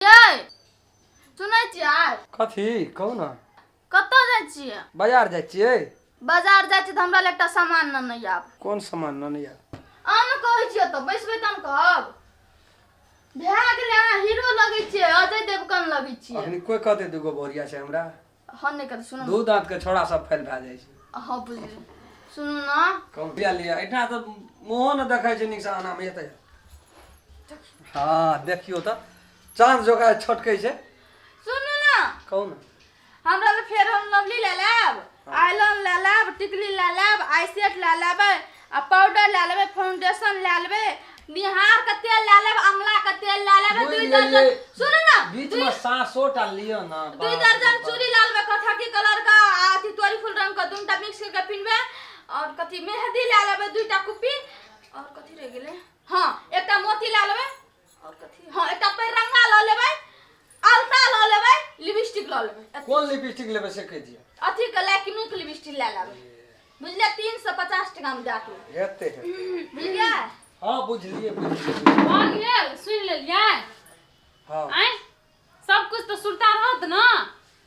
ये सुनै छियै कथी कहू ना। कतऽ जाइ छियै? बाजार जाइ छियै। बाजार जाइ छी तऽ हमरा लेल एकटा सामान न नहीं आब। कोन सामान न आब? आम कहै छियै तऽ बैसबै तहन कहब। भए गेलै अहाँ हीरो लगै छियै, अजय देवगन लगै छियै। अखनी कोई कहते दुगो बोरिया छै हमरा। हँ नहीं कहते सुनू। दू दांत के छोड़ा सब फैल भए जाइ छै। हाँ बुझलियै। सुनू ना। कहू लिया लिया एठा तऽ मुँहो न देखै छै नीक से आना में एतै। हाँ देखियो तऽ चांद जोका छटकै छै। सुनू ना। कहू ना। हमरा ले फेर हम लवली ले लेब, आइलॉन ले लेब, टिकली ले लेब, आईसेट ले लेबै, आ पाउडर ले लेबै, फाउंडेशन ले लेबै, निहार के तेल ले लेब, अमला के तेल ले लेबै, 2 दर्जन। सुनू ना। बीच में सांसो टा लियो ना। 2 दर्जन चूड़ी ले लेबै कथकी कलर का, अथी तोरी फूल रंग का, दुनटा मिक्स करके पिनबे। और कथी मेहंदी ले लेबै 2टा कुप्पी। और कथी रह गेलै? हां एकटा मोती ले लेबै। और कथी? हां एकटा पैरंगा ल लेबै, अलता ल लेबै, लिपस्टिक ल लेबै। कोन लिपस्टिक लेबै से कह दियो। अथी के लैक्मी के लिपस्टिक ले लेबै। बुझलिए 350 टका में जाके। हेते बुझलिए? हां बुझलिए भऽ गेल सुन लेलियै। हां आइ सब कुछ तो सुनता रहत ना।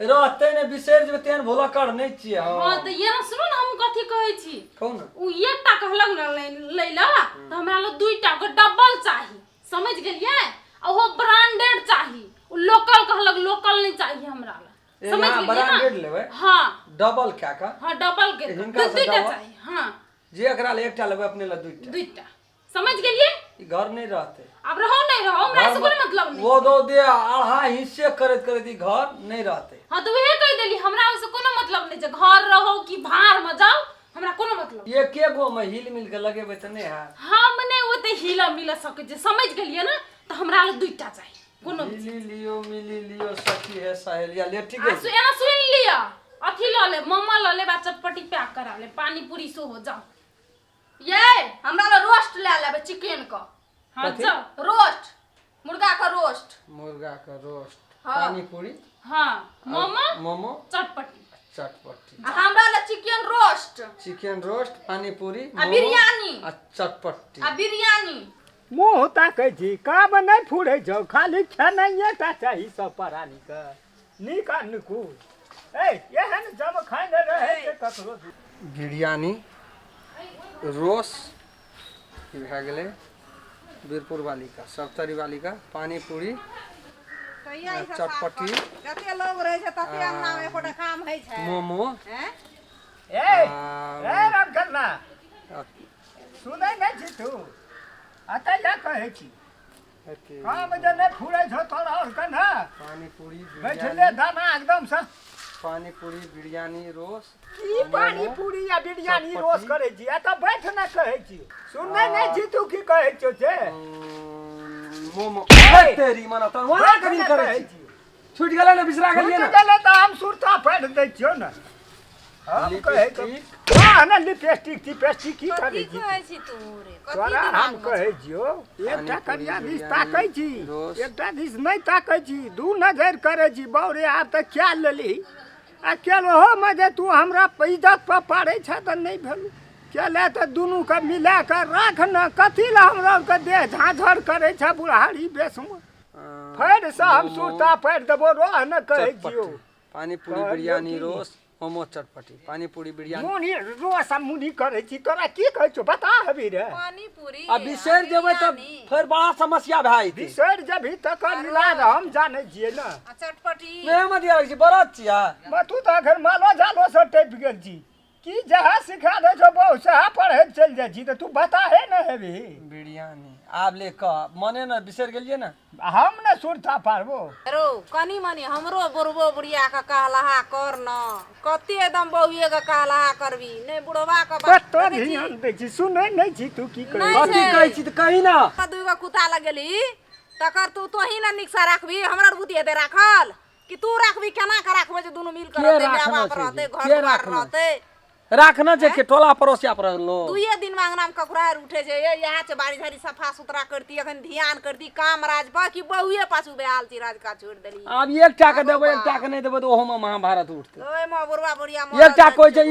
रहते ने बिसर जेबे तेन भोला कर नै छियै। हां त ये ना सुनो ना हम कथी कहै छी। कहू ना। उ एकटा कहलक ना लैला त हमरा ल 2टा के डबल चाही। समझ गेलियै? ओहो ब्रांडेड चाही। उ लोकल कहलक लोकल नहीं चाहिए हमरा ल। समझ गेलियै ना? ब्रांडेड लेबै। हां डबल क्या का? हां डबल के हिनका से 2टा डबल? चाहिए। हां जे एकरा ले एकटा लेबै अपने ले 2टा। 2टा समझ गेलियै? ई घर नहीं रहते। अब रहो नहीं रहो हमरा से कोई मतलब नहीं। वो दो दे आधा हिस्से करत करत ई घर नहीं रहते। हां तो वहे कह देली हमरा से कोनो मतलब नहीं जे घर रहो कि बाहर में जाओ हमरा कोनो मतलब। ये के गो में हिल मिल के लगेबै त नहीं है। हम ने ओते हिला मिला सके जे समझ गेलिए ना त हमरा ल 2टा चाहिए। कोनो मिली लियो मिली लियो सखी है सहेलिया ले ठीक है। एना सुन लिया अथी ल ले मम्मा ल ले बा चटपटी पैक करा ले पानी पूरी सो हो जाओ। ये हमरा ल रोस्ट ले लेबै चिकन का। हां कथी? जा रोस्ट मुर्गा का रोस्ट। मुर्गा का रोस्ट हाँ। पानी पूरी हां मम्मा मोमो चटपटी चटपटी आ हमरा ल चिकन रोस्ट चिकन रोस्ट पानी पूरी आ बिरयानी आ चटपटी आ बिरयानी। मुँह ताकै छी काम नहीं फूरे छौ खाली खेनाइए टा चाही सब प्राणी के नीक आ नुकुर ए एहन जब खाने रहे से ककरो बिरयानी रोस्ट ई भए गेलै वीरपुर वाली का सप्तरी वाली का पानी पूरी चटपटी कते लोग रहे छै तते अंगना में एकोटा काम होइ छै मोमो हैं ए रामकन्ना सुनै नहीं छी तू अतै या कहै छी काम जे नहीं फूरे छौ तोरा और कन्हा पानी पूरी बैठले बिरयानी दाना एकदम से पानी पूरी बिरयानी रोस्ट की पानी पूरी या बिरयानी रोज करे छी आ त बैठ न कहै छी सुनै नहीं छी तू की कहै छौ से मोमो ए! तेरी मना त वहां कभी करे छी छूट गेलै ना बिसरा गेलियै ना गेलै त हम सुरता फाड़ दै छियौ न हम कहै छी हां न लिपस्टिक टिपस्टिक की करै छी कहै छी तू रे तोरा हम कहै छियौ एकटा करिया दिस ताकै छी एकटा दिस नहीं ताकै छी दू नजर करै छी बौरे आब त क्या लेली आ केलहो में जे तू हमरा इज्जत पर पाड़ै छ त नहीं भेलू केले त दुनू के मिला के राख न कथी ला हमरा के दे झाझड़ करै छ बुढ़ारी बेसम फाड़ से हम सुरता फाड़ देबो रोह न कहै छियौ पानी पूरी बिरयानी रोस्ट मोमो चटपटी पानी पूरी बिरयानी मुनी रोस मुनी करै छी तोरा की कहै छौ बता हबी रे पानी पूरी आ बिसर जेबै त फिर बड़ा समस्या भए जेतै बिसर जभी तक इलाज हम जानै छियै न आ चटपटी मैं मत यार छी बरत छिया तू तो अगर मालो जालो से टैप गेल छी की जहाँ सिखा दे छो बहु सहा पढ़े चल जाइ छी त तू बता है न हेबी बिरयानी आब ले क मने न बिसर गेलियै न हम न सुरता पारबो रो कनी मनी हमरो बुढ़बो बुढ़िया के कहलहा कर न कते एकदम बहुए के कहलहा करबी नहीं बुढ़वा के कतो ध्यान दै छी सुनै नहीं छी तू की कहै नहीं कथी कहै छी त कही ना दुगो कुत्ता लगेली तकर तू तोही न नीक से राखबी हमरा बुद्धि हेते राखल कि तू राखबी केना के राखबे जे दुनू मिल के के रहते राखना माय बाप छै रहते जी? घर के द्वार राखना? रहते राखना छै के टोला पड़ोसिया पर लो दुए दिन में अंगना में ककुरार उठे छै ये यहाँ से बाड़ी झाड़ी सफा सुथरा करती अखन ध्यान करती काम राज बा कि बहुए पाछू बेहाल छी राज का छोड़ देली आब एकटा के देबै एकटा के नहीं देबै त ओहो में महाभारत उठतै ओए मां बुढ़वा बुढ़िया एकटा कोइ छै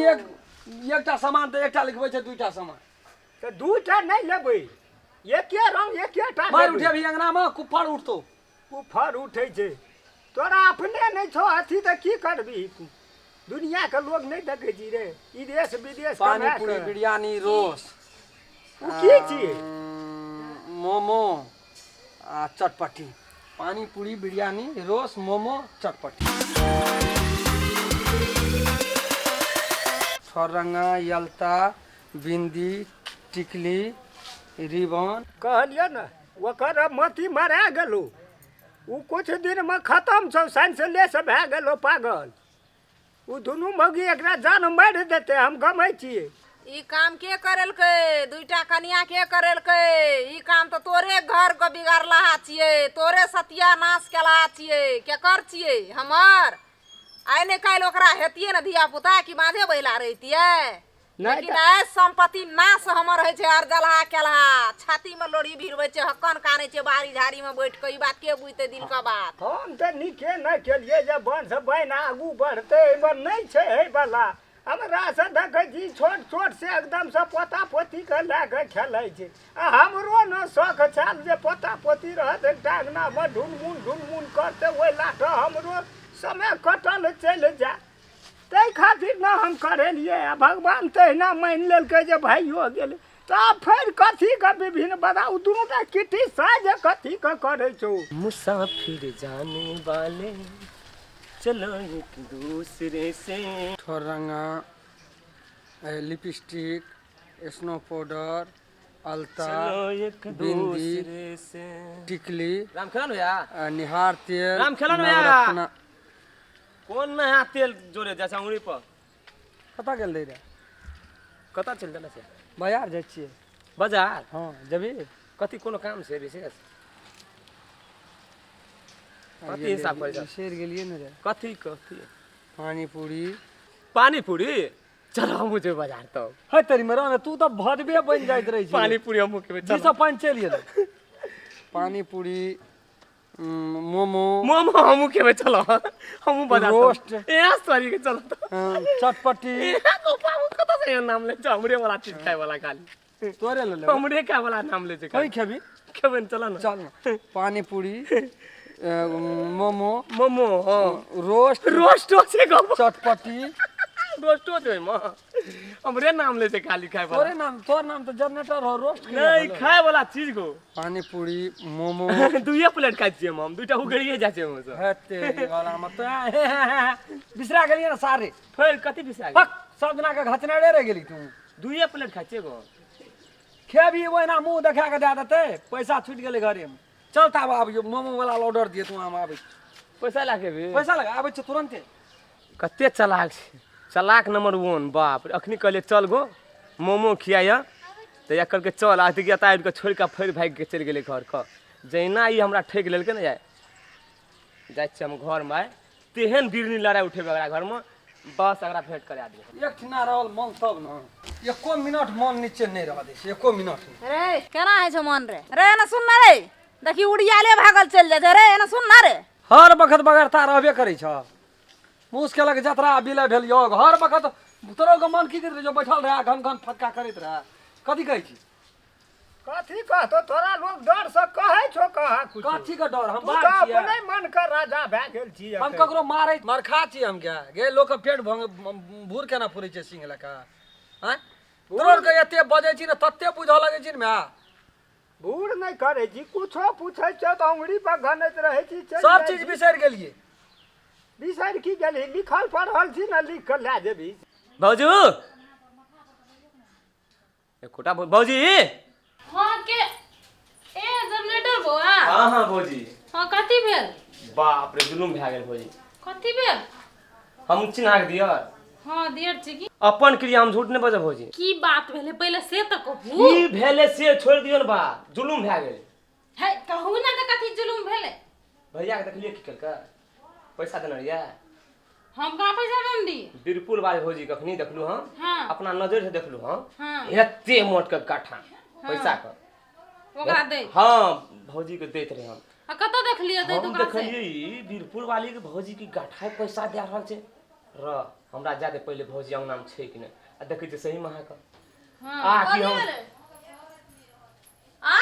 एकटा सामान त एकटा लिखबै छै दुईटा सामान त दूटा नहीं लेबै एके रंग एकेटा मार लेबै। उठे भी अंगना में कुफर उठतो उफर उठै छै तोरा अपने नहीं छो अथी तो की करबी दुनिया के लोग नहीं देखे छी रे ई देश विदेश पानी कमा पूरी के। बिरयानी रोस उ की छियै मोमो आ चटपटी पानी पूरी बिरयानी रोस मोमो चटपटी छोरंगा यलता बिंदी टिकली रिबन कहलियो ना ओकर मती मरा गेलो उ कुछ दिन में खत्म छौ सेंसलेस भए गेलो पागल उ दुनू मौगी एकरा जान मारि देते हम गमै छियै ई काम के करेलकै दुईटा कनिया के करेलकै ई काम तो तोरे घर को बिगाड़ला छियै तोरे सत्यानाश केला छियै केकर छियै हमर आइ ने काल्हि ओकरा हेतियै ने धिया पुता कि माधे बहिला रहितियै लेकिन आइ संपत्ति नाश हमर होइ छै हर जलहा केलहा छाती में लोढ़ी भिड़बै छै हक्कन कानै छै बारी झाड़ी में बैठ के ई बात के बुझते दिल का बात हम तऽ नीके नहि केलियै जे वंश बहिन आगू बढ़तै एहिमे नहि छै एहिवला हमरा से देखै छी छोट छोट से एकदम से पोता पोती के लए के खेलै छै आ हमरो ने शौख छल जे पोता पोती रहत एकटा अंगनामे ढुनमुन करतै ओहि लए कऽ हमरो समय कटल चलि जाय ताहि खातिर ने हम करेलियै आ भगवान तहिना मानि लेलकै जे भाइयो गेलै तऽ आब फेर कथीके विभिन्न बताउ दुनू टा किटी साज कथीके करै छौ मुसाफिर जाने वाले चलो एक दूसरे से छोरंगा लिपस्टिक स्नो पाउडर अलता चलो एक बिंदी दूसरे से टिकली राम खेलन भैया निहार तेल राम खेलन भैया। नवरत्न कौन नया तेल जोड़े जैसे अंगुरी पर कतऽ गेल दै रे कतऽ चल जाना से बाजार जाइ छियै बाजार हाँ जेबी कथी कोनो काम से विशेष कथी हिसाब कर जा शेर गेलियै ने रे कथी कथी पानी पूरी पानी पूरी चलो हम मुझे बाजार तो है तेरी मेरा ने तू तो भदबे बन जाइत रही छी पानी पूरी हम के जी सब पानी चलिए रे पानी पूरी मोमो मोमो हम के चलो हम बाजार रोस्ट। ए सॉरी के चलो तो चटपटी को पाऊ कत से नाम ले हमरे वाला चीज खाए वाला खाली तोरे ले ले हमरे खाए वाला नाम ले कहीं खेबी खेबन चलो ना चल ना पानी पूरी मोमो मोमो हाँ रोस्ट रोस्ट से गप चटपटी रोस्टो जो मां हमरे नाम ले से खाली खाए वाला तोरे नाम तोर नाम तो जनरेटर हो रोस्ट नहीं खाए वाला चीज को पानी पूरी मोमो दुइये प्लेट खाइ छियै हम दुइटा उगड़िए जाइ छै हम सब है तेरी वाला मत बिसरा गेलिए ना सारे फिर कथी बिसा फक सब जना के घचनाड़े रह गेली तू दुइये प्लेट खाइ छियै गो खेबी ओहिना मुंह देखा के दे देते पैसा छूट गेले घरे में चल तब आबियो मोमो वाला ऑर्डर दिए तू हम आबै पैसा लाके भी पैसा लगा आबै छ तुरंते कते चलाक छै चलाक नंबर 1 बाप रे अखनी कहले चल गो मोमो खियाया त या करके चल आ त गया के छोड़ के फेर भाग के चल गेले घर क जैना ई हमरा ठेक लेलके ना जाय छै हम घर में तेहन बिरनी लड़ाई उठे ओकरा घर में बस अगरा भेंट करा दे एक ठिना रहल मन तब न एको मिनट मन नीचे नहीं रह दे एको मिनट रे केना है छौ मन रे रे एना सुन ना रे देखी उड़ियाले भागल चल जाय रे एना सुन ना रे हर वक्त बगरता रहबे करै छ मुस केलक जतरा बिलै भेल यो हर वक्त तोरो के मन की कर जो बैठल रहा घन घन फटका करैत रहा कथी कहै छी कथी कहतो तोरा लोग डर से कहै छौ कहा कुछ कथी के डर हम तू बात तऽ छियै अपने मन के राजा भए गेल छी हम ककरो मारै मरखा छी हम क्या गे लोग के पेट भूर केना फुरै छै सिंह लका हैं तोर के एते बजै छी न तत्ते बुझ लगै छी न बूढ़ नहीं करे छी कुछो पूछै छ त अंगुरी पर घनैत रहै छी सब चीज बिसरि गेलिए बिसरि की गेली लिखल पढ़ल छी न लिख के लए जेबी भौजू एकोटा भौजी हाँ के ए जनरेटर बौआ हां हां भौजी हाँ कथी भेल बाप रे जुलुम भए गेल भौजी कथी भेल हम चिन्हा के दिया हाँ देर छी की अपन क्रिया हम झूठ नहीं बजब भौजी की बात भेले पहले से त कहू की भेले से छोड़ दियो न बा जुलुम भए गेल है कहू ना त कथी जुलुम भेले भैया के देखलिए की करके पैसा देना रिया हम कहाँ पैसा दम दी बिरपुर वाले भौजी कखनी देखलू हम हाँ अपना नजर से देखलू हम हाँ एते मोट के काठा पैसा का ओकरा दे हां भौजी के देत रहे हम आ कत देखलिए दे हम दुकान से देखलिए ई बिरपुर वाली के भौजी की गाठा पैसा दे रहल छै र हमरा जादे पहले भौजी अंगना में छै कि नहीं आ देखै छै सही महा का हाँ आ की कथी हम भेलै? आ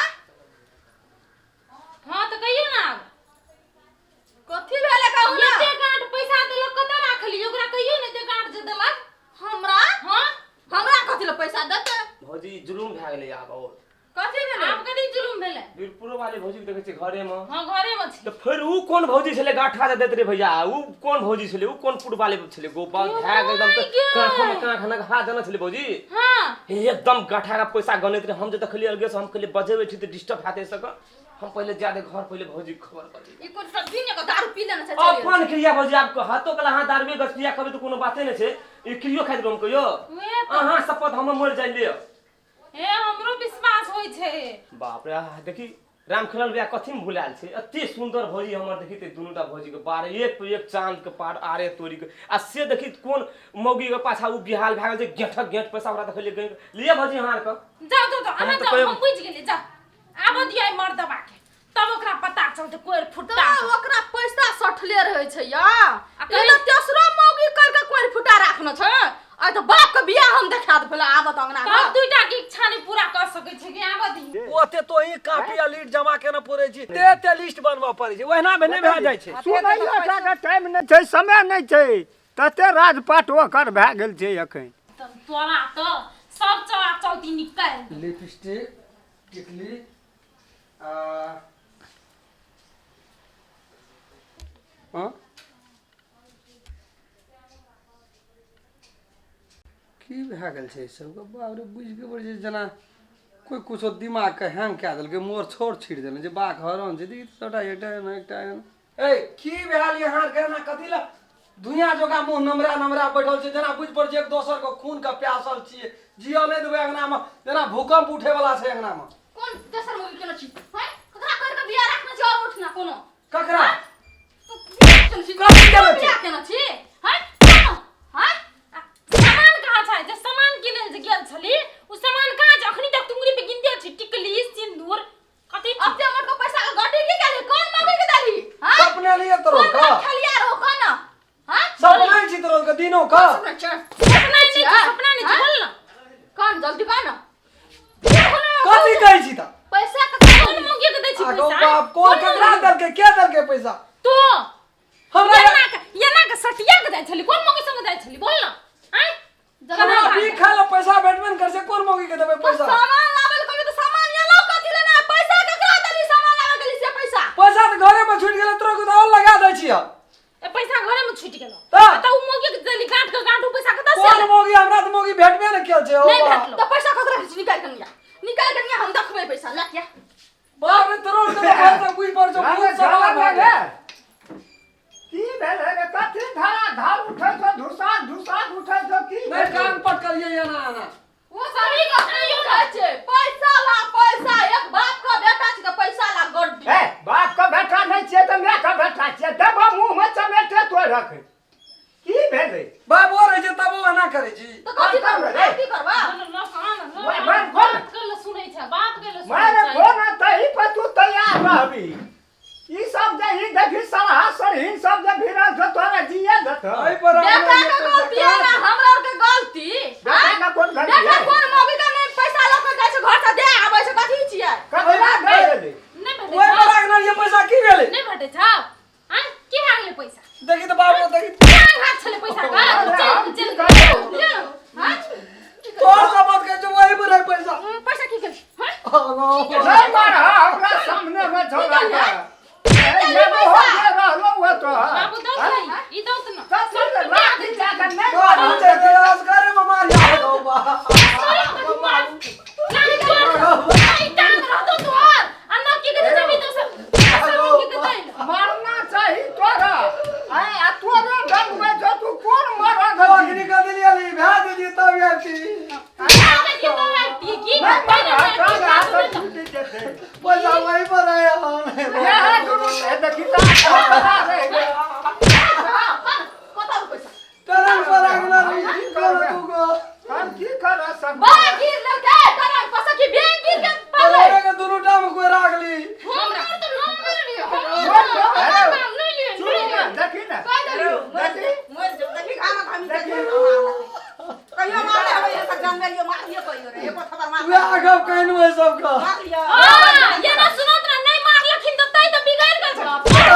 हाँ तो कहियो ना वाली भौजी देखे छे घरे में। हां घरे में छी। तो फिर ऊ कौन भौजी छले गाठा दे देत रे भैया? ऊ कौन भौजी छले? ऊ कौन फुट वाले छले? गोपाल भाग एकदम तो कांखों में कांख ना हाथ देना छले भौजी। हां एकदम गाठा का पैसा गनत रे। हम जे देखलिए अलगे से हम कहले बजेबे छी त डिस्टर्ब हाथे सक। हम पहले जादे घर पहले भौजी खबर कर दी। ई कोन सब दिन का दारू पी लेना से अपन क्रिया भौजी आपको हाथों कला हाथ दारू गस क्रिया करे तो कोनो बाते नै छे। ई क्रियो खातिर हम कहियो अहाँ शपथ हम मर जाइले। ए हमरो विश्वास होई छे। बाप रे देखी रामखलाल भैया कथि में भुलाल छे। अत्ते सुंदर भौजी हमर देखी ते दुनुटा भौजी के बारे एक पे एक चांद के पार आरे तोरी के। आ से देखी कोन मौगी के पाछा उ बिहाल भागल जे गेठक गेट पैसा ओकरा देखलिए गई लिए भौजी हार क। जाओ अहाँ जाओ हम बुझ गेली जा। आब दिया मर्दबा के तब ओकरा पता चलते कोई फुट्टा ओकरा पैसा सठले रहे छै या एला तेसरो मौगी कर के कोई फुटा राखना छै। आ तो बाप के बियाह हम देखा दे पहले आदत अंगना का। तब दुईटा के इच्छा नहीं पूरा कर सकै छै कि आब दी। ओते तो ही कापी आ लीड जमा केना पड़े छी। ते लिस्ट बनवा पड़े छै। ओहिना में नै भए जाय छै। सुनैयो का टाइम नहीं छै, समय नहीं छै। तते राजपाट ओकर भए गेल छै अखन। तोरा तो सब चला चलती निकल। लिपस्टिक टिकली की भए गेल छै सब के? बाप रे बुझ के पड़े छै जेना कोई कुछो दिमाग के हैंग कए देलकै। मोर छोड़ छीड़ देने जे बाक हरन छै दी छोटा एकटा ए की भेल यहाँ केना कथि ला दुनिया जोगा मुंह नमरा नमरा बैठल छै जेना बुझ पड़ छै एक दोसर के खून के प्यासल छियै। जिया नै देबै अंगना में जेना भूकंप उठे वाला छै अंगना में। कोन तेसर मौगी केना छी हैं? ककरा कर के बियाह राखना छै और उठना कोनो ककरा चल छी कथि केना छी? बियाह केना छी हैं? हैं? सामान कहाँ छै? जे सामान किने जे गेल छली उ सामान कहाँ छै? अखनी तक तुंगरी पे गिनते छी टिकली सिंदूर कथि छी? अब ते हमर को पैसा के गड्डी की गेली कोन मौगी के देली हैं? सपने लिए तोरो का खलिया रो कोन हैं? सपने छी तोरो के दिनो का सपना छै सपना नहीं छी, सपना नहीं छी, बोल ना। कोन जल्दी कोन कथि कहै छी त? पैसा के कौन मौगी के दै छी आगो पैसा? बाप कोन ककरा देलकै के देलकै पैसा? तू हमरा येना के सटिया के दै छली कोन मौगी संग दै छली बोल ना। हैं? हमरा भी खा लो पैसा भेटबे न कर से कोन मौगी के देबै पैसा? सामान लावल कहबे तो सामान ये लो कथि लेना है? पैसा ककरा देली सामान लावल गेली से पैसा? पैसा त घरे में छूट गेलै तोरा के और लगा दै छियै। ए पैसा घरे में छूट गेलो तऽ? त उ मौगी के देली गांठ के गांठ उ पैसा कतऽ से कोन मौगी? हमरा त मौगी भेटबे न केल छै। ओ नहीं बाप भेटलो। तो पैसा ककरा से निकाल के निया हम देखबै पैसा ला के बाप रे तोरो के पैसा बुझ पड़ छौ बहुत सवाल भए गेल। की भेल रे? कथि धारा धार उठै छ धुसा उठै छ की? नै कान पट करिए या ना ना वो सभी को नहीं उठा छै। पैसा ला पैसा एक बाप का बेटा छी तो पैसा ला गड्डी ए बाप का बेटा नहीं छियै त मैं का बेटा छियै। देबो मुंह में चमेटे तो रख। की भेल रे? बाप और है जे तब वो ना करे छी। तो कथि करबा रे? की करबा? बात के सुनै छै बात के सुनै मारे छै। फोन तही पर तू तैयार रहबी। ई सब जे ई देखी सलाह सरही सब जे भिड़ल छ तोरा जिए दत। एहि पर बेटा के गलती है ना हमरा और के गलती बेटा का कोन गलती बेटा है? कोन मौगी का नहीं पैसा ल के जाय छै घर से दे आबै छै कथि छियै? कतरा दे देली? नहीं भेटै ओए छौ? बड़ा ना ये पैसा की भेलै? नहीं भेटै छौ? हैं? की भए गेलै पैसा? देखि त बाप देखि कहाँ घाट छलै पैसा का? चल चल हैं? तोर समझ के जो वही पर है पैसा। पैसा की गेल हैं? नहीं मार हमरा सामने में छोड़ा के। ये वो हो के रहलो हुआ तो। बाबू दो ई दो त ना कथि लाठी जाकर नहीं तो मारू। मुझे के असगरे में मार या दो बा। नहीं टांग रह दो तू और अन्ना की के जमी तो सब की के दै मारना चाहिए तोरा। आ तोरे रंग में जो तू कौन मारा अग्नि का दिली अली भा दीजिए तब याती के तो लगती की नहीं मारा का हाथ टूट जेते। पैसा वही पर है हमने। ये है दुनु ए देखी ता रे। कता पैसा तरंग पर अगला नहीं करो तू को। हम की कर सब? बा गिर ले के तरंग पैसा की बैंक गिर के पाले तेरे के दोनों टाइम कोई राख ली। हमरा तो नंबर लियो देखी ना कह देलियो देखी मोर जब देखी खाना खामी देखी। कहियो मारे हवे एक जंगलियो मार लियो कहियो रे एको खबर मार वे आगे कहनु है सबका। मार लियो। हां ये ना सुनत ना नहीं मार लखिन तो तई तो बिगाड़ गल छ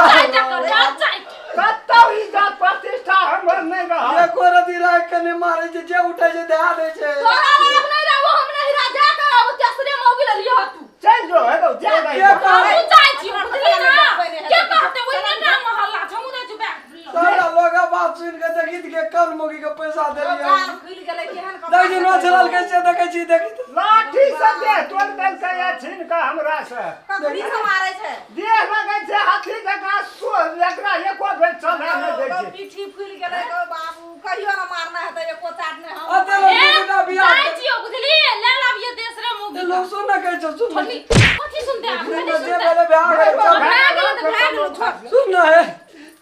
चाय टक्कर चाय कतौ इज्जत प्रतिष्ठा हमर नहीं रहा। ये कोरदी राख के नहीं मारे जे उठे जे दे दे छे। तोरा हम नहीं रहबो हम नहीं राजा का अब तेसरे मौगी ले लियो तू चल जो है तो जा ये गई। कहां देखित के कर मोगी के पैसा दे लिया गाल खुल गेलै केहन कपड़ा देखी न चलल कैसे देखै छी देखी लाठी से दे तोड़ देल के या छीन के हमरा से कखनी से मारै छै देह लगै छै हाथी जकाँ सो एकरा एको बेर चला नै दै छै पीठी फुल गेलै गो बाबू कहियो न मारना हेतै एको चाट नै हम अते लोग बेटा बियाह जाय छियो बुझली ले लाबिए देसरे मुगी लोग सुन न कहै छ सुन कथी सुनते आप जे नहीं सुनते पहले बियाह छोड़ सुन न है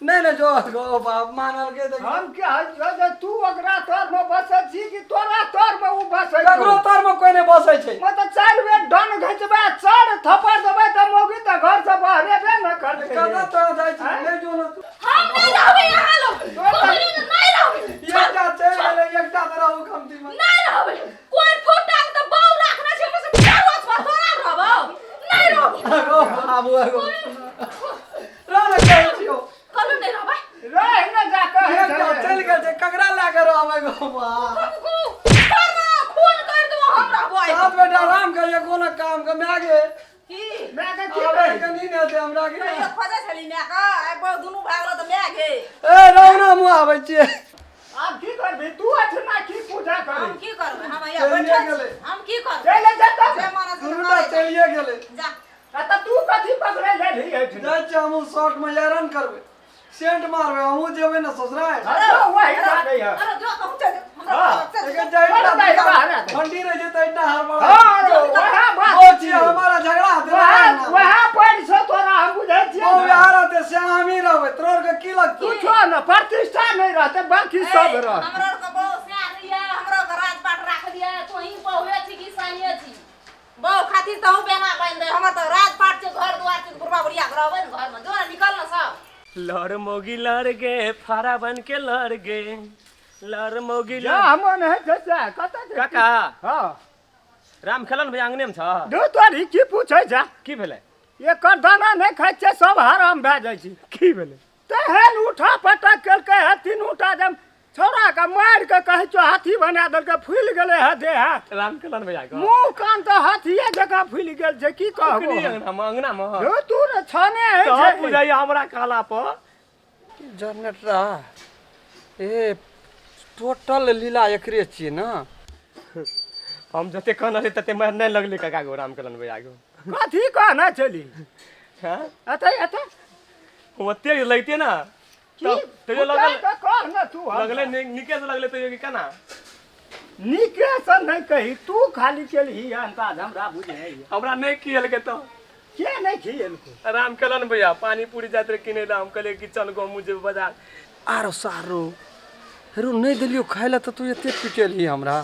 नहीं जो गो बाप मानल के देख हम के जे तू ओकरा तोर में बसै छी कि तोरा तोर में उ बसै छै ककरो तर में कोई नहीं बसै छै म त 4 बेर डन घिचबा चढ़ थप्पड़ देबै त मोगी त घर से बहरेबे न करतै कदा तो जाय छी नहीं जो न हम नहीं रहबे यहाँ लोग नहीं रहबे एकटा चल गेलै एकटा तरह उ कमती में नहीं रहबे कोई फुटा त बाऊ रखना छै से रोज थोड़ा रहबो नहीं रहबे गो बाबू गो राना कहै छियो कलू नहीं रहबे रह न जा कहै एकटा चल गेल छै ककरा लागे रहबै गो बा खून कर दो हम रहबो साथ बेटा आराम करिए कोनो काम के मागे की मैं के आबे कनी ने से हमरा के कहियो खोजै छली ने का आइ बौ दुनु भागलो त मै गे ए रौना मु आबै छियै आब की करबी तू अठना की पूजा हम करबी की करबै हम चलिए यहाँ बैठल गेलै। छी हम की करबै चले जता जे मानस दुनुटा चलिए गेलै जा त तू कथी पकड़े लेली अठना जाय छी हमहु शॉर्ट में यारन करबै सेंट मारबै हमहु जेबै न ससुराल अरे वही बात है अरे जो हम चल हाँ, एक जाइटा बाहर आ ठंडी रह जेतै इटा हड़बड़ हां वहा बात ओ छी हमारा झगड़ा हते वहा पड़ से तोरा हम बुझै छियै ओ यार हते से हमी रहबै तोर के की लगतौ तू छो न प्रतिष्ठा नहीं रहते बाकी सब रह हमरो के बौ से दिया हमरो के राजपाट राख दिया तो ही बहुए छी कि सानिए छी बौ खातिर त हम बेना बांध दे हमर त राजपाट के घर दुआर के गुरबा बुढ़िया रहबै न घर में जो ना निकल न सब लड़ मोगी लड़ गे फारा बन के लड़ गे लड़ मोगी जा हमन है जा कत काका हां राम खेलन भाई आंगने में छ दो तोरी की पूछै जा की भेलै एकर दाना नहीं खाइ छै सब हराम भए जाइ छै की भेलै तेहन उठा पटक केलकै है तीनूटा जब छोड़ा के मार के कहै छौ हाथी बना देलकै फूल गेलै है देह हाथ राम खेलन भाई आगे मुंह कान त हाथिए जकाँ फूल गेल छै की कहबो अंगना में जो तू रे छाने है तो छै बुझाइए हमरा काला पर जनरेटर ए टोटल लीला एकरे छियै न हम जते कहना रहे तते मैं नहीं लगले काका गो राम खेलन भाई आगे कथी कहना चली हां अतै अतै ओते लगते ना की तो जो लगल कह न तू लगले निके से लगले तो ये केना नीके से नहीं कही तू खाली चलही अंदाज हमरा बुझे हमरा नहीं कियल के तो के नहीं खियल को राम खेलन भैया पानी पूरी जात रे किने ला हम कहले कि चल गो मुझे बाजार आरो सारो हेरो नहीं देलियो खाय ला त तू एते पिटेलही हमरा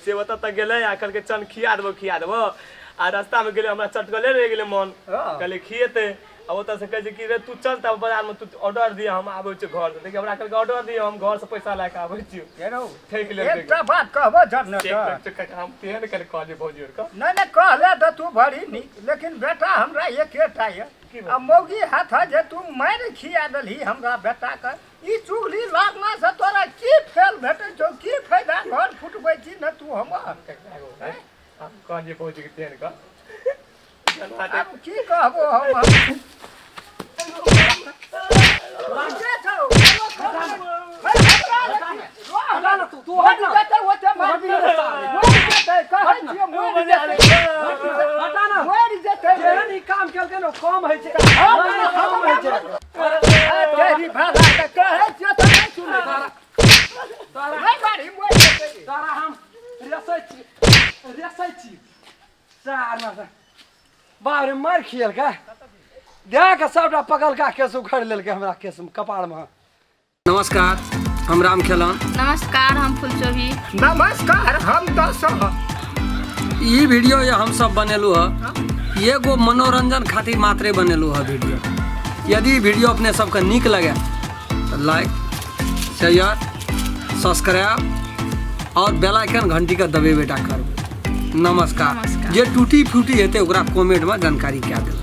से बता त गेले आ कहल के चल खिया देबो आ रास्ता में गेले हमरा चटकले रह गेले मन हाँ। कहले खिएते आ ओता से कहे कि रे तू चल त बाजार में तू ऑर्डर दिया हम आबै छ घर से देखि हमरा कहल के ऑर्डर दिया हम घर से पैसा लेके आबै छी हेरो ठीक ले एकटा बात कहबो जरने हम तेहन कर कहले भौजी और का नहीं नहीं कहले तो तू बड़ी नीक लेकिन बेटा हमरा एकेटा है अब मौगी हाथ जे तू मार खिया देलही हमरा बेटा के ई चुगली लागना से तोरा की फेल भेटै छौ की फायदा घर फुटबै छी न तू हमर हम कहले भौजी के तेहन का अब की कहबो हम लागे छौ तू हट ना कहै छियै मोर हटा ना मर जेतै जेहन ई काम केलकै न कम होइ छै कम होइ छै तेरी भाला के कहै छियै त नहीं सुनै तारा नहीं बारी मोर जेतै तारा हम रेसै छी चार मास बाप रे मार खियल का देह के सबटा पकड़ का केस उखड़ लेलकै हमरा केस कपाड़ में नमस्कार हम राम खेलन नमस्कार हम फुलचोभी नमस्कार हम दस ई वीडियो ये हम सब बनेलू है एगो मनोरंजन खातिर मात्रे बनेलू है वीडियो यदि वीडियो अपने सबके नीक लगे तो लाइक शेयर सब्सक्राइब और बेल आइकन घंटी का दबेबेटा करबै नमस्कार जे टूटी फूटी हेतै ओकरा कमेंट में जानकारी क्या देबै।